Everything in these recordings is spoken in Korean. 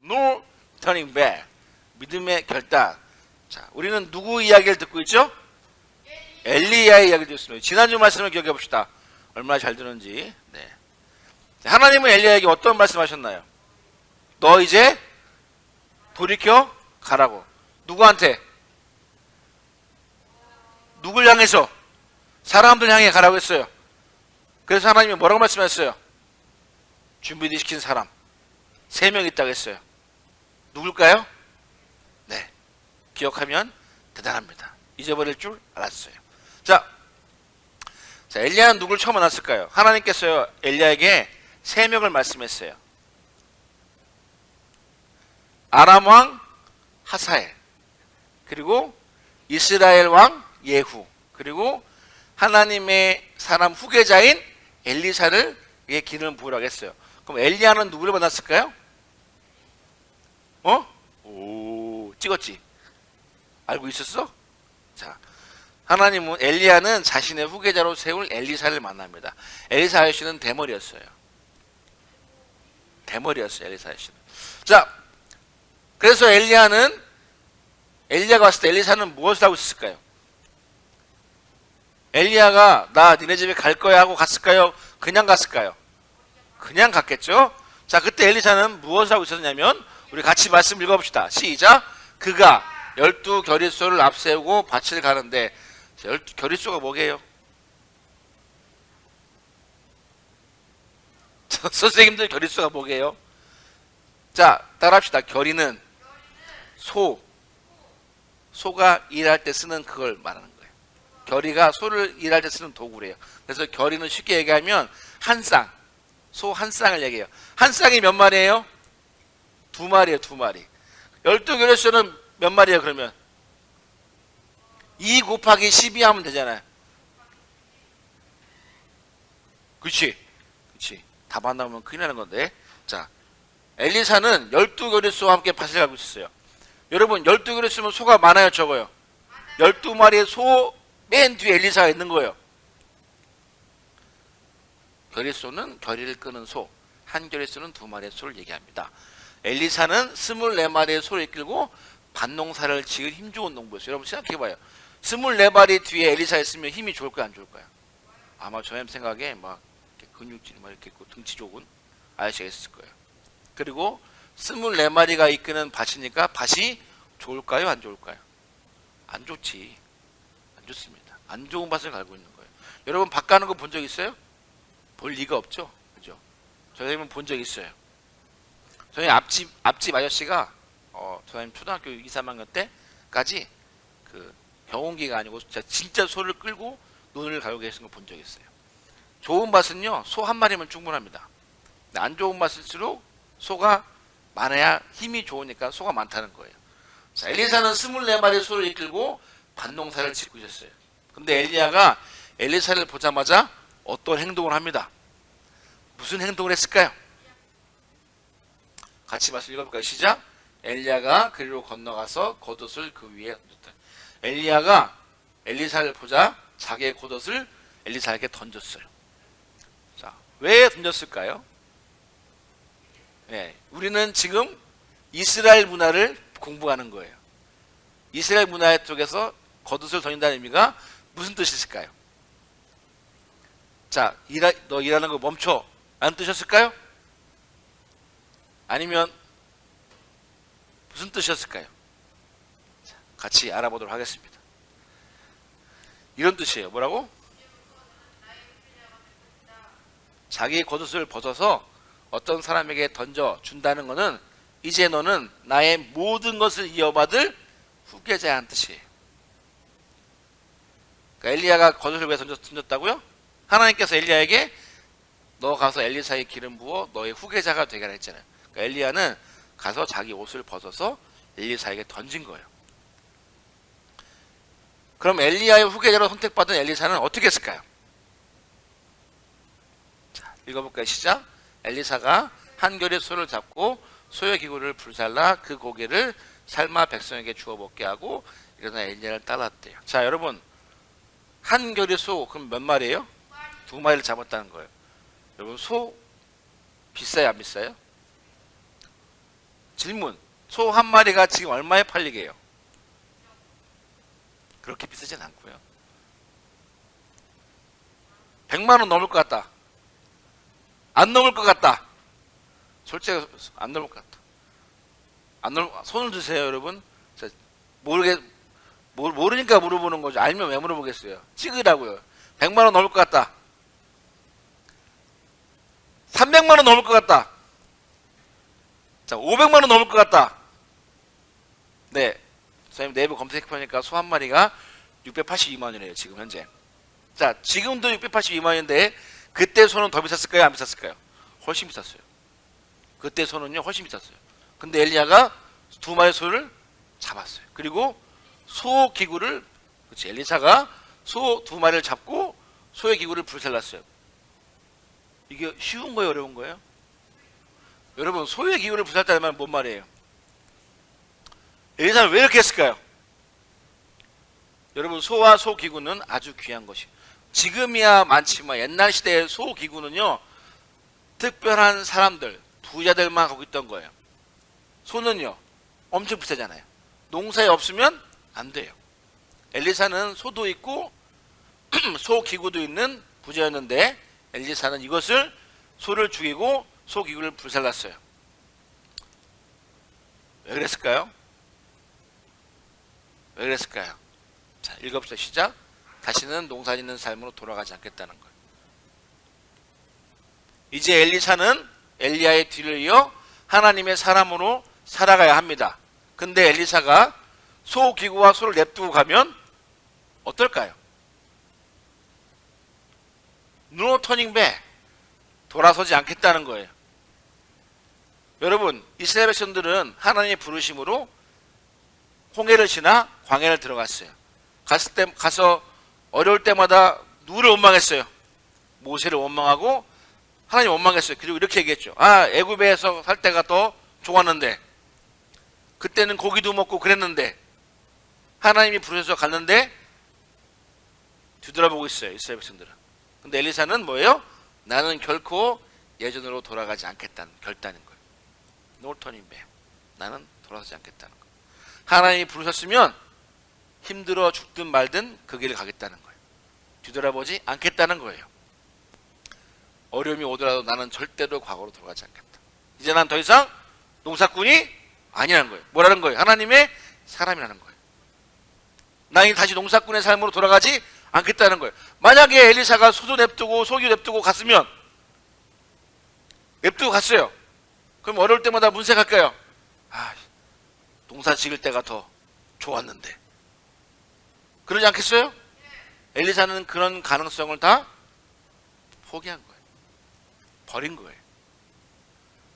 No turning back. 믿음의 결단. 자, 우리는 누구 이야기를 듣고 있죠? 엘리야의 이야기를 듣고 있습니다. 지난주 말씀을 기억해 봅시다. 얼마나 잘 들었는지. 네. 하나님은 엘리야에게 어떤 말씀하셨나요? 너 이제 돌이켜 가라고. 누구한테? 누굴 향해서? 사람들 향해 가라고 했어요. 그래서 하나님이 뭐라고 말씀하셨어요? 준비를 시킨 사람 3명 있다고 했어요. 누굴까요? 네, 기억하면 대단합니다. 잊어버릴 줄 알았어요. 자, 엘리야는 누굴 처음 만났을까요? 하나님께서요 엘리야에게 3명을 말씀했어요. 아람 왕 하사엘, 그리고 이스라엘 왕 예후, 그리고 하나님의 사람 후계자인 엘리사를 기름을 부으라고 했어요. 그럼 엘리야는 누구를 만났을까요? 오, 찍었지? 알고 있었어? 자, 하나님은 엘리야는 자신의 후계자로 세울 엘리사를 만납니다. 엘리사 아저씨는 대머리였어요. 엘리사 아저씨는. 자, 그래서 엘리야가 왔을 때 엘리사는 무엇을 하고 있었을까요? 엘리야가 나 니네 집에 갈 거야 하고 갔을까요? 그냥 갔을까요? 그냥 갔겠죠? 자, 그때 엘리사는 무엇을 하고 있었냐면, 우리 같이 말씀 읽어봅시다. 시작. 그가 12겨릿소를 앞세우고 밭을 가는데, 12겨릿소가 뭐게요? 선생님들 겨릿소가 뭐게요? 자, 따라합시다. 겨리는 소가 일할 때 쓰는 그걸 말하는 거예요. 겨리가 소를 일할 때 쓰는 도구래요. 그래서 겨리는 쉽게 얘기하면 한 쌍, 소 한 쌍을 얘기해요. 한 쌍이 몇 마리예요? 2마리예요. 2마리. 12겨릿소는 몇 마리예요? 그러면 2 곱하기 12 하면 되잖아요. 그렇지. 답 안 나오면 큰일 나는 건데. 자, 엘리사는 12겨릿소와 함께 밭을 가고 있었어요. 여러분, 12겨릿소면 소가 많아요, 적어요? 12마리의 소 맨 뒤에 엘리사가 있는 거예요. 겨릿소는 겨리를 끄는 소, 한 겨릿소는 2마리의 소를 얘기합니다. 엘리사는 24마리의 소를 이끌고 밭농사를 지을 힘 좋은 농부였어요. 여러분 생각해봐요. 24마리 뒤에 엘리사 있으면 힘이 좋을까요, 안 좋을까요? 아마 저희 생각에 막 근육질이 막 이렇게 있고 등치 좋은 아저씨가 있을 거예요. 그리고 24마리가 이끄는 밭이니까 밭이 좋을까요, 안 좋을까요? 안 좋지. 안 좋습니다. 안 좋은 밭을 갈고 있는 거예요. 여러분 밭 가는 거 본 적 있어요? 볼 리가 없죠. 그죠? 저희는 본 적 있어요. 저희 앞집 아저씨가 저희 초등학교 2, 3학년 때까지 그 병원기가 아니고 진짜 소를 끌고 논을 가고 계신 거 본 적 있어요. 좋은 밭은요 소 한 마리면 충분합니다. 안 좋은 밭일수록 소가 많아야 힘이 좋으니까 소가 많다는 거예요. 자, 엘리사는 24마리 소를 이끌고 밭농사를 짓고 있었어요. 근데 엘리야가 엘리사를 보자마자 어떤 행동을 합니다. 무슨 행동을 했을까요? 같이 말씀 읽어볼까요? 시작. 엘리야가 그리로 건너가서 겉옷을 그 위에 얹었다. 엘리야가 엘리사를 보자 자기의 겉옷을 엘리사에게 던졌어요. 자, 왜 던졌을까요? 네, 우리는 지금 이스라엘 문화를 공부하는 거예요. 이스라엘 문화 쪽에서 겉옷을 던진다는 의미가 무슨 뜻이 있을까요? 자, 너 일하는 거 멈춰 라는 뜻이었을까요? 아니면 무슨 뜻이었을까요? 자, 같이 알아보도록 하겠습니다. 이런 뜻이에요. 뭐라고? 자기 겉옷을 벗어서 어떤 사람에게 던져준다는 것은 이제 너는 나의 모든 것을 이어받을 후계자라는 뜻이에요. 그러니까 엘리야가 겉옷을 왜 던졌다고요? 하나님께서 엘리야에게 너 가서 엘리사의 기름 부어 너의 후계자가 되게 하라 했잖아요. 그러니까 엘리야는 가서 자기 옷을 벗어서 엘리사에게 던진 거예요. 그럼 엘리야의 후계자로 선택받은 엘리사는 어떻게 했을까요? 자, 읽어볼까요? 시작. 엘리사가 한 겨릿 소를 잡고 소의 기구를 불살라 그 고기를 삶아 백성에게 주어 먹게 하고 일어나 엘리야를 따랐대요. 자, 여러분 한 겨릿 소 그럼 몇 마리예요? 2마리를 잡았다는 거예요. 여러분 소 비싸요, 안 비싸요? 질문. 소 한 마리가 지금 얼마에 팔리게요? 그렇게 비싸진 않고요. 100만 원 넘을 것 같다. 안 넘을 것 같다. 솔직히 안 넘을 것 같다. 안 넘을, 손을 드세요, 여러분. 모르니까 물어보는 거죠. 알면 왜 물어보겠어요. 찍으라고요. 100만 원 넘을 것 같다. 300만 원 넘을 것 같다. 자, 500만 원 넘을 것 같다. 네, 선생님 네이버 검색해보니까 소 한 마리가 682만 원이에요. 지금 현재. 자, 지금도 682만 원인데 그때 소는 더 비쌌을까요? 안 비쌌을까요? 훨씬 비쌌어요. 그때 소는요 훨씬 비쌌어요. 근데 엘리야가 두 마리 소를 잡았어요. 그리고 소 기구를, 그렇지, 엘리사가 소 두 마리를 잡고 소의 기구를 불살랐어요. 이게 쉬운 거예요, 어려운 거예요? 여러분, 소의 기구를 불살랐다는 말은 뭔 말이에요? 엘리사는 왜 이렇게 했을까요? 여러분, 소와 소 기구는 아주 귀한 것이에요. 지금이야 많지만 옛날 시대의 소 기구는요 특별한 사람들, 부자들만 갖고 있던 거예요. 소는요 엄청 비싸잖아요. 농사에 없으면 안 돼요. 엘리사는 소도 있고 소 기구도 있는 부자였는데 엘리사는 이것을, 소를 죽이고 소 기구를 불살랐어요. 왜 그랬을까요? 왜 그랬을까요? 자, 읽어봅시다. 시작. 다시는 농사짓는 삶으로 돌아가지 않겠다는 거예요. 이제 엘리사는 엘리야의 뒤를 이어 하나님의 사람으로 살아가야 합니다. 근데 엘리사가 소 기구와 소를 냅두고 가면 어떨까요? No turning back. 돌아서지 않겠다는 거예요. 여러분, 이스라엘 백성들은 하나님의 부르심으로 홍해를 지나 광야를 들어갔어요. 가서 어려울 때마다 누구를 원망했어요? 모세를 원망하고 하나님 원망했어요. 그리고 이렇게 얘기했죠. 아, 애굽에서 살 때가 더 좋았는데, 그때는 고기도 먹고 그랬는데, 하나님이 부르셔서 갔는데 뒤돌아보고 있어요, 이스라엘 백성들은. 근데 엘리사는 뭐예요? 나는 결코 예전으로 돌아가지 않겠다는 결단인 거예요. No turning back. 나는 돌아서지 않겠다는 거예요. 하나님이 부르셨으면 힘들어 죽든 말든 그 길을 가겠다는 거예요. 뒤돌아보지 않겠다는 거예요. 어려움이 오더라도 나는 절대로 과거로 돌아가지 않겠다. 이제 난 더 이상 농사꾼이 아니라는 거예요. 뭐라는 거예요? 하나님의 사람이라는 거예요. 나는 다시 농사꾼의 삶으로 돌아가지 않겠다는 거예요. 만약에 엘리사가 소도 냅두고 소기도 냅두고 갔으면, 냅두고 갔어요. 그럼 어려울 때마다 문색할까요? 아, 농사 지을 때가 더 좋았는데. 그러지 않겠어요? 엘리사는 그런 가능성을 다 포기한 거예요. 버린 거예요.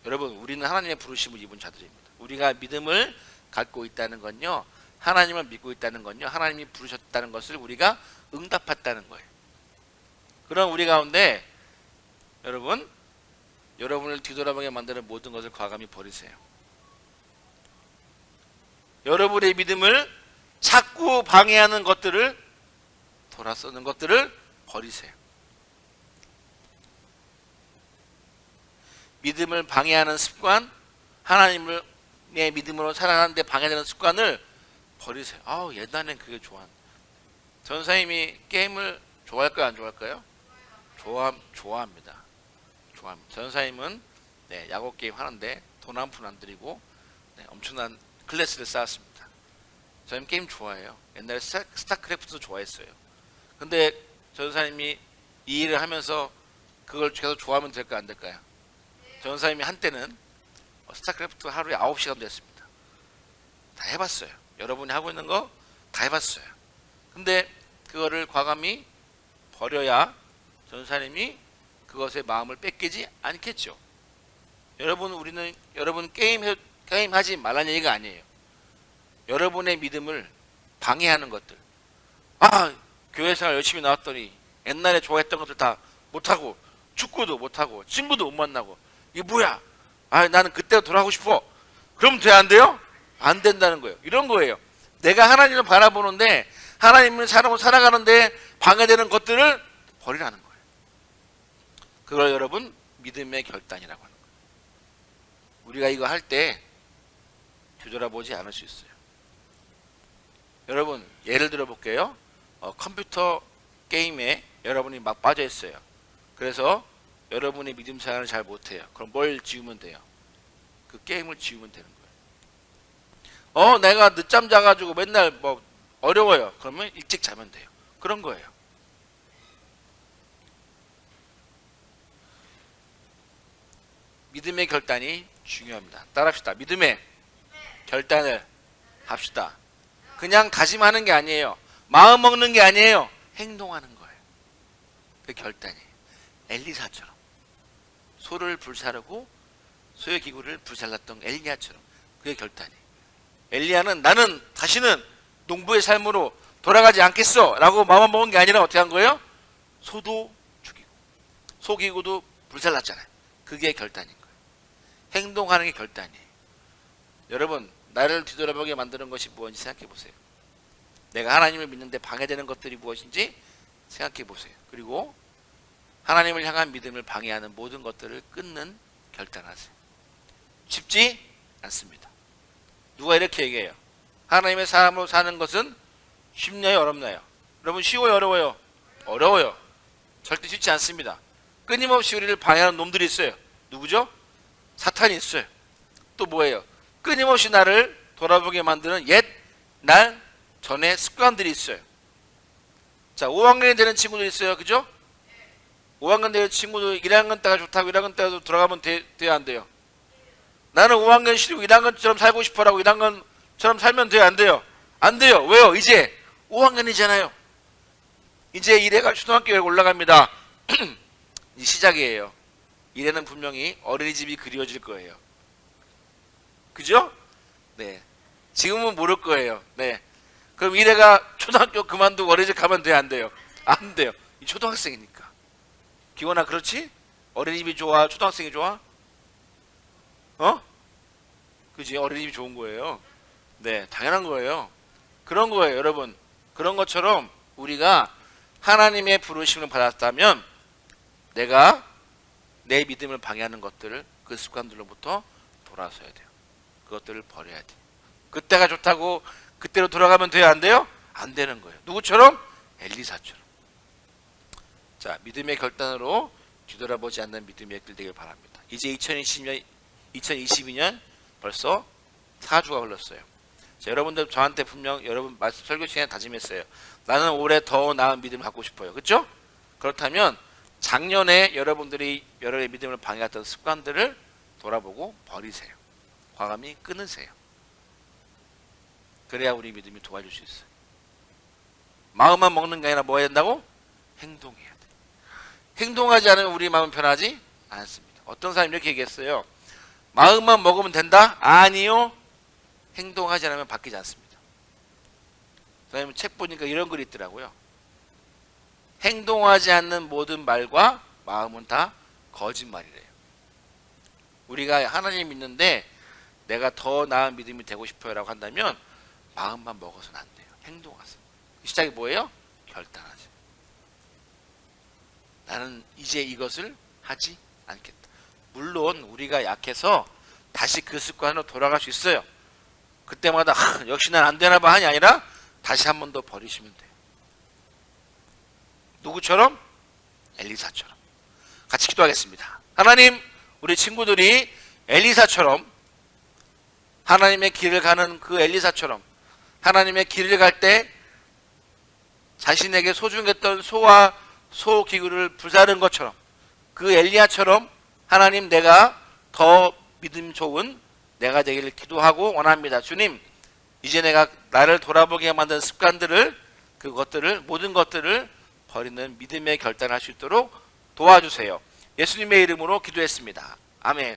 여러분, 우리는 하나님의 부르심을 입은 자들입니다. 우리가 믿음을 갖고 있다는 건요, 하나님을 믿고 있다는 건요, 하나님이 부르셨다는 것을 우리가 응답했다는 거예요. 그럼 우리 가운데 여러분을 뒤돌아보게 만드는 모든 것을 과감히 버리세요. 여러분의 믿음을 자꾸 방해하는 것들을, 돌아서는 것들을 버리세요. 믿음을 방해하는 습관, 하나님의 믿음으로 살아가는데 방해되는 습관을 버리세요. 아우, 옛날엔 그게 좋았는데. 전사님이 게임을 좋아할까요, 안 좋아할까요? 좋아합니다. 전사님은 야구 게임 하는데 돈 한 푼 안 들이고 엄청난 클래스를 쌓았습니다. 저는 게임 좋아해요. 옛날에 스타크래프트도 좋아했어요. 근데 전사님이 이 일을 하면서 그걸 계속 좋아하면 될까, 안 될까요? 전사님이 한때는 스타크래프트 하루에 9시간도 했습니다. 다 해봤어요. 여러분이 하고 있는 거 다 해봤어요. 근데 그거를 과감히 버려야 전사님이 그것의 마음을 뺏기지 않겠죠. 여러분 게임 하지 말라는 얘기가 아니에요. 여러분의 믿음을 방해하는 것들. 아, 교회 생활 열심히 나왔더니 옛날에 좋아했던 것들 다 못하고, 축구도 못하고, 친구도 못 만나고, 이게 뭐야? 아, 나는 그때로 돌아가고 싶어. 그럼 돼, 안 돼요? 안 된다는 거예요. 이런 거예요. 내가 하나님을 바라보는데, 하나님을 사람으로 살아가는데 방해되는 것들을 버리라는 거예요. 그걸 여러분 믿음의 결단이라고 하는 거예요. 우리가 이거 할 때 뒤돌아보지 않을 수 있어요. 여러분 예를 들어 볼게요. 컴퓨터 게임에 여러분이 막 빠져 있어요. 그래서 여러분이 믿음 생활을 잘 못해요. 그럼 뭘 지우면 돼요? 그 게임을 지우면 되는 거예요. 내가 늦잠 자가지고 맨날 뭐 어려워요. 그러면 일찍 자면 돼요. 그런 거예요. 믿음의 결단이 중요합니다. 따라합시다. 믿음의 결단을 합시다. 그냥 다짐하는 게 아니에요. 마음 먹는 게 아니에요. 행동하는 거예요. 그 결단이 엘리사처럼 소를 불사르고 소의 기구를 불살랐던 엘리야처럼 그의 결단이. 엘리야는 나는 다시는 농부의 삶으로 돌아가지 않겠어 라고 마음 먹은 게 아니라 어떻게 한 거예요? 소도 죽이고 소 기구도 불살랐잖아요. 그게 결단인 거예요. 행동하는 게 결단이에요. 여러분 나를 뒤돌아보게 만드는 것이 무엇인지 생각해 보세요. 내가 하나님을 믿는데 방해되는 것들이 무엇인지 생각해 보세요. 그리고 하나님을 향한 믿음을 방해하는 모든 것들을 끊는 결단하세요. 쉽지 않습니다. 누가 이렇게 얘기해요. 하나님의 사람으로 사는 것은 쉽나요 어렵나요? 여러분 쉬워요 어려워요? 어려워요. 절대 쉽지 않습니다. 끊임없이 우리를 방해하는 놈들이 있어요. 누구죠? 사탄이 있어요. 또 뭐예요? 끊임없이 나를 돌아보게 만드는 옛날 전의 습관들이 있어요. 자, 5학년이 되는 친구들 있어요. 그죠? 5학년 되는 친구들 1학년 때가 좋다고 1학년 때도 들어가면 돼야 안 돼요? 나는 5학년 싫고 1학년처럼 살고 싶어라고 1학년처럼 살면 돼요 안 돼요? 안 돼요. 왜요? 이제 5학년이잖아요. 이제 1회가 초등학교에 올라갑니다. 이 시작이에요. 1회는 분명히 어린이집이 그리워질 거예요. 그죠? 네. 지금은 모를 거예요. 네. 그럼 1회가 초등학교 그만두고 어린이집 가면 돼요 안 돼요? 안 돼요. 이 초등학생이니까. 기원아 그렇지? 어린이집이 좋아? 초등학생이 좋아? 그지? 어린이집이 좋은 거예요. 네, 당연한 거예요. 그런 거예요, 여러분. 그런 것처럼 우리가 하나님의 부르심을 받았다면 내가 내 믿음을 방해하는 것들을 그 습관들로부터 돌아서야 돼요. 그것들을 버려야 돼요. 그때가 좋다고 그때로 돌아가면 돼요, 안 돼요? 안 되는 거예요. 누구처럼? 엘리사처럼. 자, 믿음의 결단으로 뒤돌아보지 않는 믿음의 길 되길 바랍니다. 이제 2022년 벌써 4주가 흘렀어요. 자, 여러분들 저한테 분명 여러분 말씀 설교 시간에 다짐했어요. 나는 올해 더 나은 믿음을 갖고 싶어요. 그렇죠? 그렇다면 작년에 여러분들이 여러분의 믿음을 방해했던 습관들을 돌아보고 버리세요. 과감히 끊으세요. 그래야 우리 믿음이 도와줄 수 있어요. 마음만 먹는 게 아니라 뭐 해야 된다고? 행동해야 돼. 행동하지 않으면 우리 마음은 변하지 않습니다. 어떤 사람이 이렇게 얘기했어요. 마음만 먹으면 된다? 아니요. 행동하지 않으면 바뀌지 않습니다. 선생님 책 보니까 이런 글이 있더라고요. 행동하지 않는 모든 말과 마음은 다 거짓말이래요. 우리가 하나님 믿는데 내가 더 나은 믿음이 되고 싶어요 라고 한다면 마음만 먹어서는 안 돼요. 행동하세요. 시작이 뭐예요? 결단하세요. 나는 이제 이것을 하지 않겠다. 물론 우리가 약해서 다시 그 습관으로 돌아갈 수 있어요. 그때마다 역시 난 안 되나 봐 하니 아니라 다시 한 번 더 버리시면 돼요. 누구처럼? 엘리사처럼. 같이 기도하겠습니다. 하나님, 우리 친구들이 엘리사처럼 하나님의 길을 가는 그 엘리사처럼 하나님의 길을 갈 때 자신에게 소중했던 소와 소 기구를 불사른 것처럼 그 엘리야처럼 하나님 내가 더 믿음 좋은 내가 되기를 기도하고 원합니다. 주님, 이제 내가 나를 돌아보게 만든 습관들을 그것들을 모든 것들을 버리는 믿음의 결단을 할 수 있도록 도와주세요. 예수님의 이름으로 기도했습니다. 아멘.